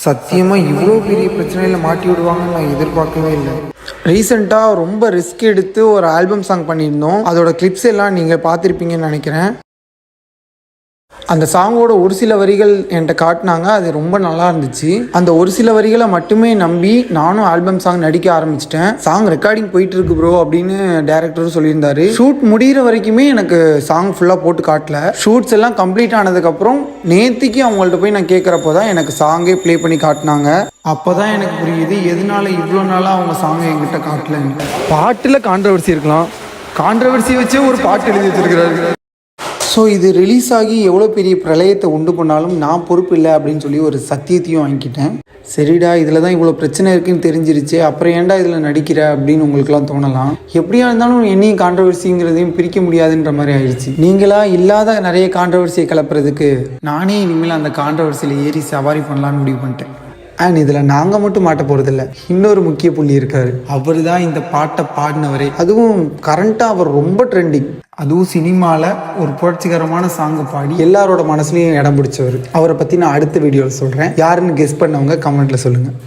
சத்தியமாக இவ்வளோ பெரிய பிரச்சனையில் மாட்டி விடுவாங்கன்னு நான் எதிர்பார்க்கவே இல்லை. ரீசெண்டாக ரொம்ப ரிஸ்க் எடுத்து ஒரு ஆல்பம் சாங் பண்ணியிருந்தோம். அதோட கிளிப்ஸ் எல்லாம் நீங்கள் பார்த்துருப்பீங்கன்னு நினைக்கிறேன். அந்த சாங்கோட ஒரு சில வரிகள் என்கிட்ட காட்டினாங்க. அது ரொம்ப நல்லா இருந்துச்சு. அந்த ஒரு சில வரிகளை மட்டுமே நம்பி நானும் ஆல்பம் சாங் நடிக்க ஆரம்பிச்சிட்டேன். சாங் ரெக்கார்டிங் போயிட்டு இருக்கு ப்ரோ அப்படின்னு டைரக்டரும் சொல்லியிருந்தாரு. ஷூட் முடிகிற வரைக்குமே எனக்கு சாங் ஃபுல்லாக போட்டு காட்டல. ஷூட்ஸ் எல்லாம் கம்ப்ளீட் ஆனதுக்கப்புறம் நேற்றுக்கு அவங்கள்ட்ட போய் நான் கேட்குறப்போ தான் எனக்கு சாங்கே ப்ளே பண்ணி காட்டினாங்க. அப்போ தான் எனக்கு புரியுது எதனால இவ்வளோ நாளாக அவங்க சாங்கை என்கிட்ட காட்டலன்னு. பாட்டில் கான்ட்ரவர்சி இருக்கலாம், கான்ட்ரவர்சி வச்சே ஒரு பாட்டு எழுதி வச்சிருக்கிறாரு. ஸோ இது ரிலீஸ் ஆகி எவ்வளோ பெரிய பிரளயத்தை உண்டு பண்ணாலும் நான் பொறுப்பு இல்லை அப்படின்னு சொல்லி ஒரு சத்தியத்தையும் வாங்கிக்கிட்டேன். சரிடா, இதில் தான் இவ்வளோ பிரச்சனை இருக்குன்னு தெரிஞ்சிருச்சு, அப்புறம் ஏன்டா இதில் நடிக்கிற அப்படின்னு உங்களுக்குலாம் தோணலாம். எப்படியா இருந்தாலும் என்னையும் கான்ட்ரவர்சிங்கிறதையும் பிரிக்க முடியாதுன்ற மாதிரி ஆயிடுச்சு. நீங்களா இல்லாத நிறைய கான்ட்ரவர்சியை கிளப்புறதுக்கு நானே இனிமேல் அந்த கான்ட்ரவர்சியில் ஏறி சவாரி பண்ணலான்னு முடிவு பண்ணிட்டேன். அண்ட் இதில் நாங்கள் மட்டும் மாட்ட போகிறதில்ல, இன்னொரு முக்கிய புள்ளி இருக்கார். அவர் தான் இந்த பாட்டை பாடினவரே. அதுவும் கரண்ட்டாக அவர் ரொம்ப ட்ரெண்டிங். அதுவும் சினிமாவில் ஒரு புரட்சிகரமான சாங்கு பாடி எல்லாரோட மனசுலையும் இடம் பிடிச்சவர். அவரை பற்றி நான் அடுத்த வீடியோவில் சொல்கிறேன். யாருன்னு கெஸ் பண்ணவங்க கமெண்ட்டில் சொல்லுங்கள்.